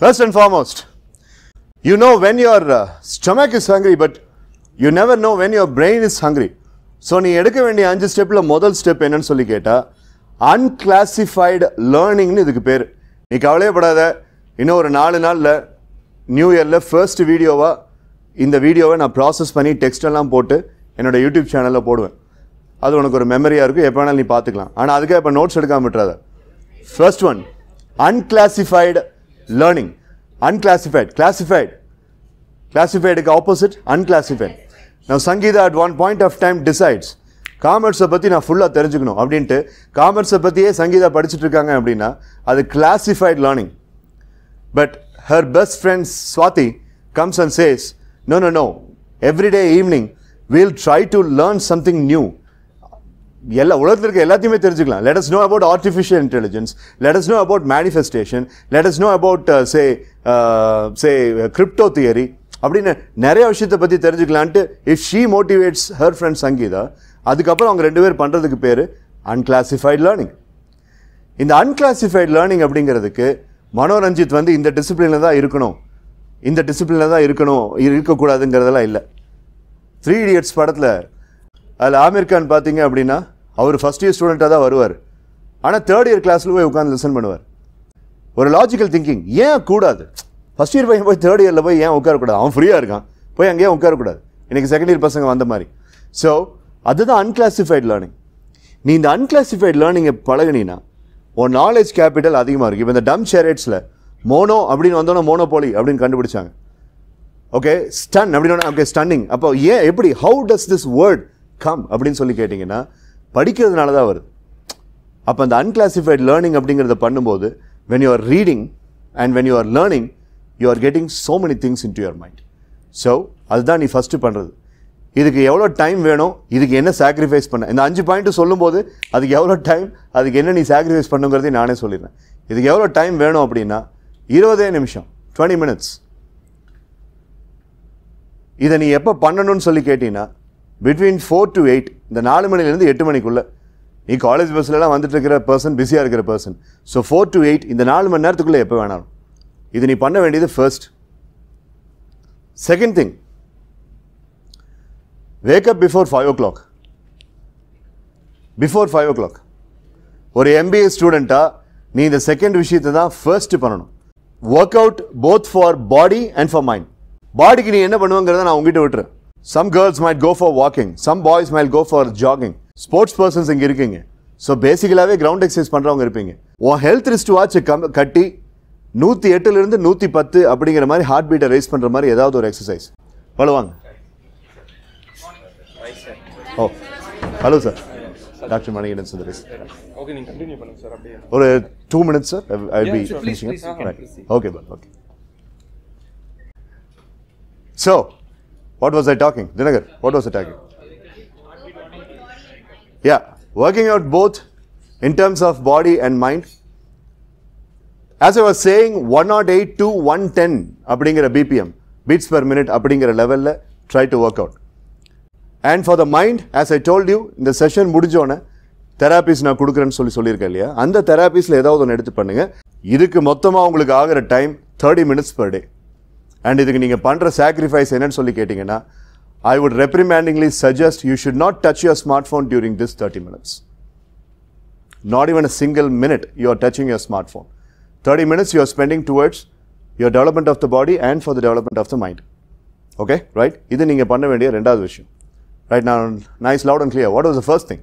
First and foremost, you know when your stomach is hungry, but you never know when your brain is hungry. So, நீ எடுக்க வேண்டிய 5 ஸ்டெப்ல முதல் step என்னன்னு சொல்லி கேட்டா unclassified learning னு இதுக்கு பேர். நீ கவலையப்படாத, இன்னும் ஒரு 4 நாள்ல நியூ இயர்ல ஃபர்ஸ்ட் வீடியோவா இந்த வீடியோவை நான் ப்ராசஸ் பண்ணி டெக்ஸ்ட் எல்லாம் போட்டு என்னோட யூடியூப் சேனல்ல போடுவேன். அது உனக்கு ஒரு மெமரியா இருக்கும், எப்ப வேணாலும் நீ பார்த்துக்கலாம். ஆனா அதுக்கு இப்ப நோட்ஸ் எடுக்காம விட்டுறாத. First one, unclassified learning. Unclassified, classified. Classified is opposite, unclassified. Now Sangeeta at one point of time decides, காமர்ஸை பற்றி நான் ஃபுல்லாக தெரிஞ்சுக்கணும் அப்படின்ட்டு காமர்ஸை பற்றியே சங்கீதா படிச்சுட்டு இருக்காங்க அப்படின்னா அது classified learning. But her best friend Swathi comes and says, no no no, everyday evening we'll try to learn something new. எல்லா உலகத்தில் இருக்க எல்லாத்தையுமே தெரிஞ்சுக்கலாம். Let us know about artificial intelligence. Let us know about manifestation. Let us know about say crypto theory. அப்படின்னு நிறைய விஷயத்தை பற்றி தெரிஞ்சுக்கலான்ட்டு if she motivates her friend Sangeetha, அதுக்கப்புறம் அவங்க 2 பேர் பண்ணுறதுக்கு பேர் அன்கிளாசிஃபைட் லேர்னிங். இந்த அன்கிளாசிஃபைட் லேர்னிங் அப்படிங்கிறதுக்கு மனோரஞ்சித் வந்து இந்த டிசிப்ளினில் தான் இருக்கணும், இந்த டிசிப்ளினில் தான் இருக்கணும், இருக்கக்கூடாதுங்கிறதெல்லாம் இல்லை. 3 Idiots படத்தில் அதில் ஆமீர் கான் பார்த்தீங்க அப்படின்னா அவர் ஃபஸ்ட் இயர் ஸ்டூடெண்ட்டாக தான் வருவார். ஆனால் 3rd இயர் கிளாஸில் போய் உட்காந்து லிசன் பண்ணுவார். ஒரு லாஜிக்கல் திங்கிங், ஏன் கூடாது? ஃபஸ்ட் இயர் பையன் போய் 3rd இயரில் போய் ஏன் உட்காரக்கூடாது? அவன் ஃப்ரீயாக இருக்கான், போய் அங்கேயே உட்காரக்கூடாது. இன்றைக்கி 2nd இயர் பசங்க வந்த மாதிரி. ஸோ அதுதான் அன்கிளாசிஃபைட் லேர்னிங். நீ இந்த அன்கிளாசிஃபைட் லேர்னிங்கை பழகினீன்னா உன் நாலேஜ் கேபிட்டல் அதிகமாக இருக்குது. இப்போ இந்த டம் ஷேரேட்ஸில் மோனோ அப்படின்னு வந்தோன்னா மோனோபோலி அப்படின்னு கண்டுபிடிச்சாங்க. ஓகே, ஸ்டன் அப்படின்னு ஓகே ஸ்டன்னிங். அப்போ ஏன் எப்படி, how does this word come அப்படின்னு சொல்லி கேட்டிங்கன்னா படிக்கிறதுனால தான் வருது. அப்போ அந்த அன்கிளாசிஃபைட் லேர்னிங் அப்படிங்கிறத பண்ணும்போது when you are reading and when you are learning, you are getting so many things into your mind. So அதுதான் நீ ஃபஸ்ட்டு பண்ணுறது. இதுக்கு எவ்வளோ டைம் வேணும், இதுக்கு என்ன சாக்ரிஃபைஸ் பண்ண, இந்த 5 பாயிண்ட்டு சொல்லும்போது அதுக்கு எவ்வளோ டைம், அதுக்கு என்ன நீ சாக்ரிஃபைஸ் பண்ணுங்கிறதையும் நானே சொல்லிடுறேன். இதுக்கு எவ்வளோ டைம் வேணும் அப்படின்னா 20 நிமிஷம், 20 minutes. இதை நீ எப்போ பண்ணணும்னு சொல்லி கேட்டீங்கன்னா between 4 to 8, இந்த 4 மணிலேருந்து 8 மணிக்குள்ளே. நீ காலேஜ் பஸ்லலாம் வந்துட்டு இருக்கிற பர்சன், பிஸியாக இருக்கிற பர்சன். ஸோ 4 to 8 இந்த 4 மணி நேரத்துக்குள்ளே எப்போ வேணாலும் இது நீ பண்ண வேண்டியது first. Second thing, wake up before 5 o'clock. Before 5 o'clock. ஒரு MBA ஸ்டூடெண்ட்டாக நீ இந்த செகண்ட் விஷயத்தை தான் ஃபர்ஸ்ட் பண்ணணும். Work out both for body and for mind. பாடிக்கு நீ என்ன பண்ணுவாங்கிறத நான் உங்ககிட்ட விட்டுறேன். Some girls might go for walking. Some boys might go for jogging. Sports persons இங்கே இருக்கீங்க. ஸோ பேசிக்கலாகவே கிரவுண்ட் எக்ஸசைஸ் பண்ணுறவங்க இருப்பீங்க. உன் ஹெல்த் ரிஸ்ட் வாட்சை கட்டி 108லேருந்து 110 அப்படிங்கிற மாதிரி ஹார்ட் பீட்டை ரைஸ் பண்ணுற மாதிரி ஏதாவது ஒரு எக்ஸசைஸ் பண்ணுவாங்க. Oh hello sir, doctor Manikandan Sundaresh. Okay, நீங்க கண்டினியூ பண்ணுங்க சார். அப்படியே ஒரு 2 minutes sir, I will be finishing it. Okay but okay. So what was I talking? Dinagar, what was I talking? Yeah, working out both in terms of body and mind. As I was saying, 108 to 110 அப்படிங்கிற BPM, beats per minute அப்படிங்கிற லெவலில் try to work out. And for the mind, as I told you, இந்த session முடிஞ்சோன்னே தெராபிஸ் நான் கொடுக்குறேன்னு சொல்லியிருக்கேன் இல்லையா, அந்த தெராபிஸில் ஏதாவது ஒன்று எடுத்து பண்ணுங்க. இதுக்கு மொத்தமாக உங்களுக்கு ஆகிற time 30 minutes per day. And இதுக்கு நீங்கள் பண்ணுற சாக்ரிஃபைஸ் என்னன்னு சொல்லி கேட்டிங்கன்னா, I would reprimandingly suggest you should not touch your smartphone during this 30 minutes. Not even a single minute you are touching your smartphone. 30 minutes you are spending towards your development of the body and for the development of the mind. Okay, right? இது நீங்கள் பண்ண வேண்டிய 2வது விஷயம். Right now, nice, loud and clear. What was the first thing?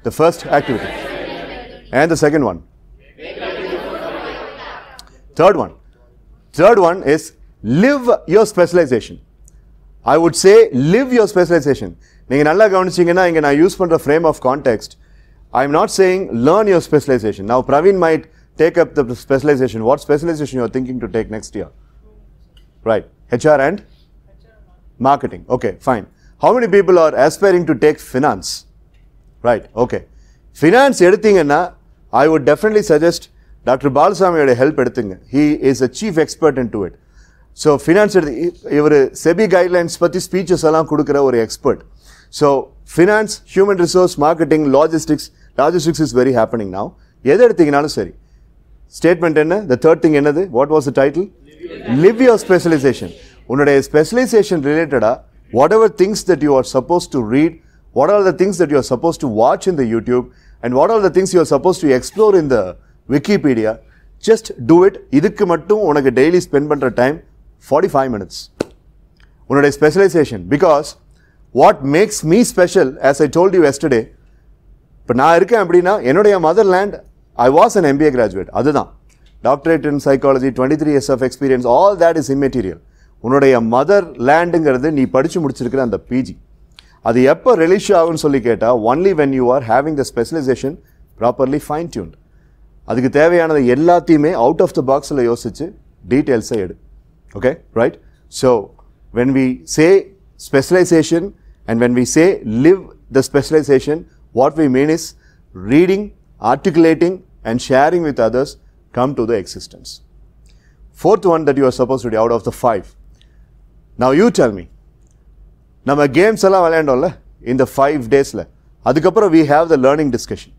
The first activity. And the second one? Third one is live your specialization. I would say live your specialization. நீங்கள் நல்லா கவனிச்சிங்கன்னா இங்கே நான் யூஸ் பண்ணுற frame of context, I am not saying learn your specialization. Now Praveen might take up the specialization. What specialization you are thinking to take next year? Right, HR and marketing. Okay, fine. How many people are aspiring to take finance? Right, okay. Finance எடுத்தீங்கன்னா I would definitely suggest doctor பாலசாமியோட help எடுத்துங்க. He is a chief expert into it. So finance இவர் SEBI guidelines பற்றி speeches எல்லாம் கொடுக்குற ஒரு expert. So finance, human resource, marketing, logistics is very happening now. எதை எடுத்தீங்கனாலும் சரி, statement என்ன? The third thing என்னது? What was the title? Live your specialization. உன்னுடைய specialization related whatever things that you are supposed to read, what are the things that you are supposed to watch in the YouTube, and what are the things you are supposed to explore in the Wikipedia, just do it. இதுக்கு மட்டும் உனக்கு daily spend பண்ற time 45 minutes. உன்னுடைய specialization, because what makes me special, as I told you yesterday, இப்போ நான் இருக்கேன் அப்படின்னா என்னுடைய motherland, I was an MBA graduate. அதுதான் doctorate in psychology, 23 years of experience, all that is immaterial. உன்னுடைய mother லேண்டுங்கிறது நீ படித்து முடிச்சிருக்கிற அந்த பிஜி. அது எப்போ ரிலீஸ் ஆகும்னு சொல்லி கேட்டால் only when you are having the specialization properly fine tuned. அதுக்கு தேவையானது எல்லாத்தையுமே அவுட் ஆஃப் த பாக்ஸில் யோசிச்சு டீட்டெயில்ஸை எடு. Okay, right? So when we say specialization and when we say live the specialization, what we mean is reading, articulating and sharing with others come to the existence. Fourth one that you are supposed to do out of the 5. Now you tell me. நம்ம games எல்லாம் விளையாண்டோம்ல இந்த 5 daysல, அதுக்கப்புறம் we have the learning discussion.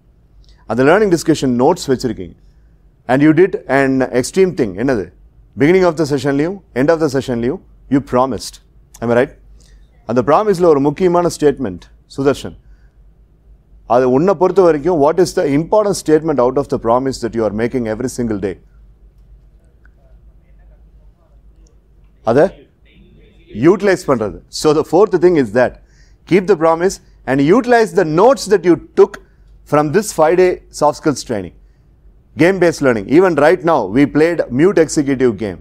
அந்த learning discussion notes வச்சிருக்கீங்க. And you did an extreme thing. என்னது? Beginning of the sessionலையும் end of the sessionலையும் you promised. Am I right? அந்த ப்ராமிஸில் ஒரு முக்கியமான ஸ்டேட்மெண்ட் சுதர்ஷன், அது உன்னை பொறுத்த வரைக்கும் what is the important statement out of the promise that you are making every single day? அதை utilize பண்றது. So the fourth thing is that keep the promise and utilize the notes that you took from this 5-day soft skills training, game based learning. Even right now we played mute executive game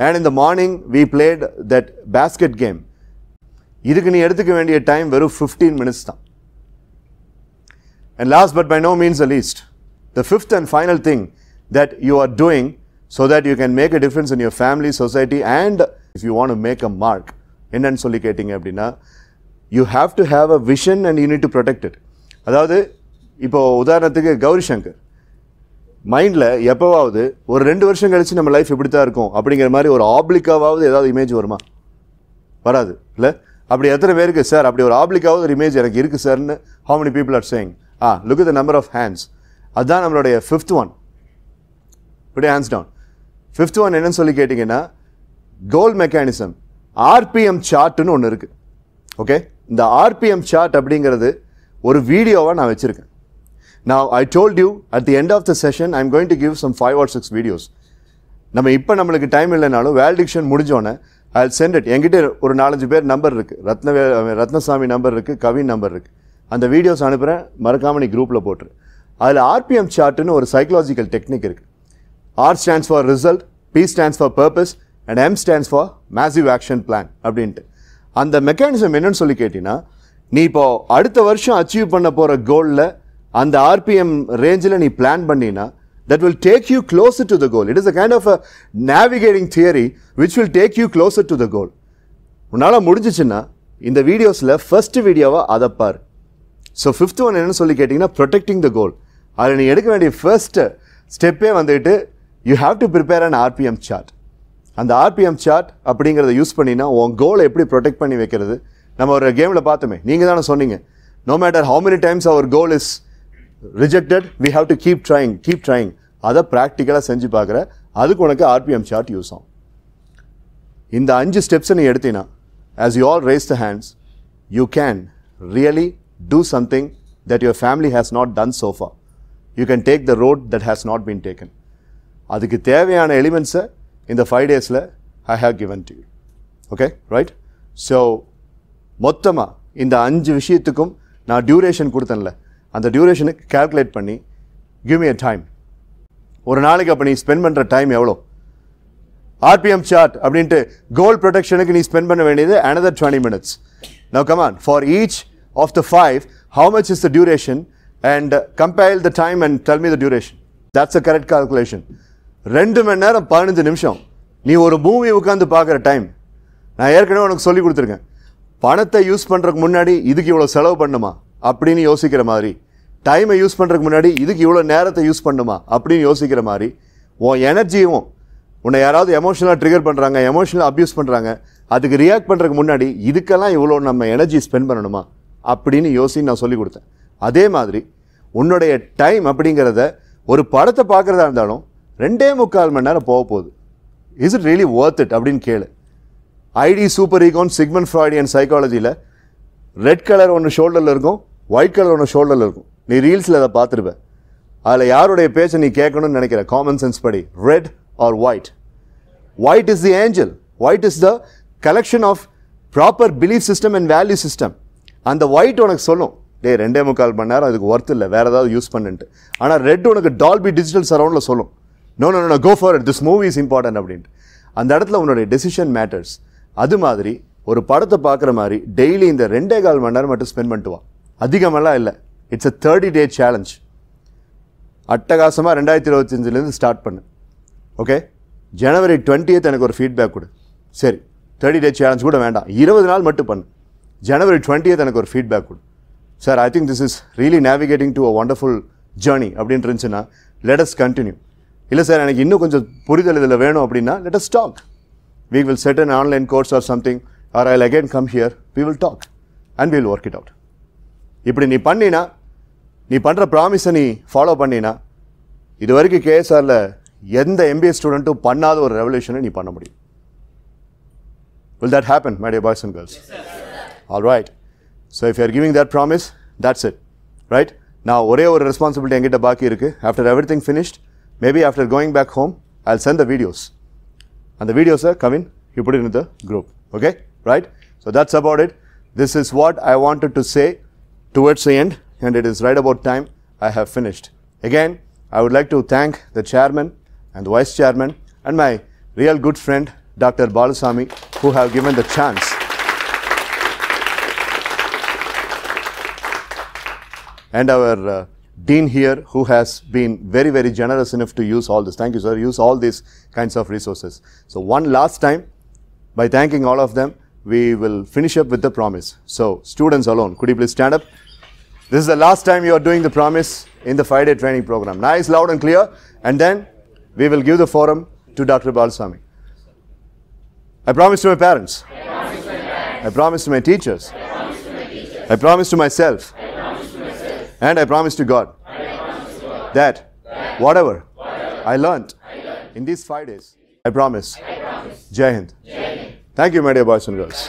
and in the morning we played that basket game. இதுக்கு நீ எடுத்துக்க வேண்டிய time வெறும் 15 minutes தான். And last but by no means the least, the fifth and final thing that you are doing so that you can make a difference in your family, society and if you want to make a mark, என்னன்னு சொல்லி கேட்டிங்க அப்படின்னா, you have to have a vision and you need to protect it. அதாவது இப்போ உதாரணத்துக்கு கௌரி சங்கர் மைண்டில் எப்போவாவது ஒரு 2 வருஷம் கழிச்சு நம்ம லைஃப் இப்படி தான் இருக்கும் அப்படிங்கிற மாதிரி ஒரு ஆப்ளிக்காவது ஏதாவது இமேஜ் வருமா? வராது இல்லை? அப்படி எத்தனை பேருக்கு சார் அப்படி ஒரு ஆப்ளிக்காவது ஒரு இமேஜ் எனக்கு இருக்குது சார்னு how many people are saying? Look at the number of hands. அதுதான் நம்மளுடைய 5th one. Put your hands down. 5th one என்னன்னு சொல்லி கேட்டிங்கன்னா, கோல் மெக்கானிசம் ஆர்பிஎம் சார்ட்னு ஒன்று இருக்குது. ஓகே, இந்த ஆர்பிஎம் சார்ட் அப்படிங்கிறது ஒரு வீடியோவாக நான் வச்சுருக்கேன். Now I told you at the end of the session I'm going to give some 5 or 6 videos. நம்ம இப்போ நம்மளுக்கு டைம் இல்லைனாலும் வேலிடிக்ஷன் முடிஞ்சோன்னே I'll send it. என்கிட்ட ஒரு 4-5 பேர் நம்பர் இருக்குது, ரத்னசாமி நம்பர் இருக்குது, கவின் நம்பர் இருக்குது. அந்த வீடியோஸ் அனுப்புகிறேன், மறக்காம நீ குரூப்பில் போட்டுரு. அதில் ஆர்பிஎம் சார்ட்னு ஒரு சைக்கலாஜிக்கல் டெக்னிக் இருக்குது. R stands for result, P stands for purpose and M stands for massive action plan அப்படின்ட்டு. அந்த மெக்கானிசம் என்னன்னு சொல்லி கேட்டிங்கன்னா, நீ இப்போ அடுத்த வருஷம் அச்சீவ் பண்ண போகிற கோலில் அந்த ஆர்பிஎம் ரேஞ்சில் நீ பிளான் பண்ணினா that will take you closer to the goal. It is a kind of a navigating theory which will take you closer to the goal. உன்னால முடிஞ்சிச்சுன்னா இந்த வீடியோஸில் ஃபர்ஸ்ட் வீடியோவா அதை பார். ஸோ 5th one என்னன்னு சொல்லி கேட்டிங்கன்னா, ப்ரொடெக்டிங் த கோல். அதில் நீ எடுக்க வேண்டிய ஃபர்ஸ்ட் ஸ்டெப்பே வந்துட்டு you have to prepare an RPM chart. அந்த ஆர்பிஎம் சார்ட் அப்படிங்கிறத யூஸ் பண்ணினா உன் கோலை எப்படி ப்ரொடெக்ட் பண்ணி வைக்கிறது. நம்ம ஒரு கேமில் பார்த்தோமே, நீங்கள் தானே சொன்னீங்க, no matter how many times our goal is rejected, we have to keep trying. அதை ப்ராக்டிக்கலாக செஞ்சு பார்க்குற, அதுக்கு உனக்கு ஆர்பிஎம் சார்ட் யூஸ் ஆகும். இந்த 5 ஸ்டெப்ஸை நீ எடுத்தீங்கன்னா, as you all raise the hands, you can really do something that your family has not done so far. You can take the road that has not been taken. அதுக்கு தேவையான எலிமெண்ட்ஸை இந்த 5 daysல I have given to you. Okay, right? So மொத்தமாக இந்த 5 விஷயத்துக்கும் நான் duration கொடுத்தேன்ல, அந்த டியூரேஷனுக்கு calculate பண்ணி give me a time. ஒரு நாளைக்கு அப்போ நீ ஸ்பெண்ட் பண்ணுற டைம் எவ்வளோ? ஆர்பிஎம் சார்ட் அப்படின்ட்டு கோல் ப்ரொடெக்ஷனுக்கு நீ ஸ்பெண்ட் பண்ண வேண்டியது another 20 minutes. Now come on, for each of the 5, how much is the duration and compile the time and tell me the duration. That's a correct calculation. 2 மணி நேரம் 15 நிமிஷம் நீ ஒரு movie உட்காந்து பார்க்குற டைம். நான் ஏற்கனவே உனக்கு சொல்லி கொடுத்துருக்கேன், பணத்தை யூஸ் பண்ணுறதுக்கு முன்னாடி இதுக்கு இவ்வளோ செலவு பண்ணுமா அப்படின்னு யோசிக்கிற மாதிரி, டைமை யூஸ் பண்ணுறதுக்கு முன்னாடி இதுக்கு இவ்வளோ நேரத்தை யூஸ் பண்ணுமா அப்படின்னு யோசிக்கிற மாதிரி, உன் எனர்ஜியும் உன்னை யாராவது எமோஷனலாக ட்ரிகர் பண்ணுறாங்க, எமோஷனலாக அப்யூஸ் பண்ணுறாங்க, அதுக்கு ரியாக்ட் பண்ணுறதுக்கு முன்னாடி இதுக்கெல்லாம் இவ்வளோ நம்ம எனர்ஜி ஸ்பெண்ட் பண்ணணுமா அப்படின்னு யோசின்னு நான் சொல்லி கொடுத்தேன். அதே மாதிரி உன்னுடைய டைம் அப்படிங்கிறத ஒரு படத்தை பார்க்குறதா இருந்தாலும் 2.25 மணி நேரம் போக போகுது. Is it really worth it அப்படின்னு கேளு. ஐடி சூப்பர் ஈகோன் சிக்மண்ட் ஃப்ராய்டியன் சைக்காலஜியில் ரெட் கலர் ஒன்று ஷோல்டரில் இருக்கும், ஒயிட் கலர் ஒன்று ஷோல்டரில் இருக்கும். நீ ரீல்ஸில் அதை பார்த்துருப்ப. அதில் யாருடைய பேச்சை நீ கேட்கணும்னு நினைக்கிற? காமன் சென்ஸ் படி red or white? White is the angel. White is the collection of proper belief system and value system. அந்த ஒயிட் உனக்கு சொல்லும், டே 2.25 மணி நேரம் அதுக்கு ஒர்த் இல்லை, வேறு ஏதாவது யூஸ் பண்ணிட்டு. ஆனால் ரெட் உனக்கு டால்பி டிஜிட்டல் சரௌண்டில் சொல்லும், no no no go for it, this movie is important அப்படின்ட்டு. அந்த இடத்துல உன்னுடைய டெசிஷன் மேட்டர்ஸ். அது மாதிரி ஒரு படத்தை பார்க்குற மாதிரி டெய்லி இந்த 2.25 மணி நேரம் மட்டும் ஸ்பெண்ட் பண்ணிட்டு வா. அதிகமெல்லாம் இல்லை. It's a 30-day challenge. அட்டகாசமாக 2025 ஸ்டார்ட் பண்ணு. ஓகே, January 20th எனக்கு ஒரு ஃபீட்பேக் கொடு. சரி, 30-day சேலஞ்ச் கூட வேண்டாம், 20 நாள் மட்டும் பண்ணு. January 20th எனக்கு ஒரு ஃபீட்பேக் கொடு. Sir, I think this is really navigating to a wonderful journey அப்படின்னு இருந்துச்சுன்னா லெட் அஸ் கண்டினியூ. இல்லை சார், எனக்கு இன்னும் கொஞ்சம் புரிதல் இதில் வேணும் அப்படின்னா let us talk. We will set an online course or something, or I'll again come here, we will talk and we will work it out. இப்படி நீ பண்ணினா, நீ பண்ணுற ப்ராமிஸை நீ ஃபாலோ பண்ணினா, இது வரைக்கும் கேஎஸ்ஆரில் எந்த MBA ஸ்டூடெண்ட்டும் பண்ணாத ஒரு ரெவல்யூஷனை நீ பண்ண முடியும். Will that happen, my dear boys and girls? Yes, sir. All right. So if you are giving that promise, that's it. Right? Now, ஒரே ஒரு ரெஸ்பான்சிபிலிட்டி என்கிட்ட பாக்கி இருக்குது. After everything finished, maybe after going back home, I'll send the videos. And the videos are coming, you put it in the group. Okay? Right? So that's about it. This is what I wanted to say towards the end, and it is right about time I have finished. Again, I would like to thank the chairman and the vice chairman and my real good friend, Dr. Balasamy, who have given the chance. And our dean here, who has been very, very generous enough to use all this. Thank you, sir. Use all these kinds of resources. So one last time, by thanking all of them, we will finish up with the promise. So students alone, could you please stand up? This is the last time you are doing the promise in the 5-day training program. Nice, loud and clear. And then we will give the forum to Dr. Balasamy. I promise to my parents. I promise to my teachers. I promise to myself. And I promise to God that whatever I learned in these 5 days, I promise. Jai Hind. Thank you, my dear boys and girls.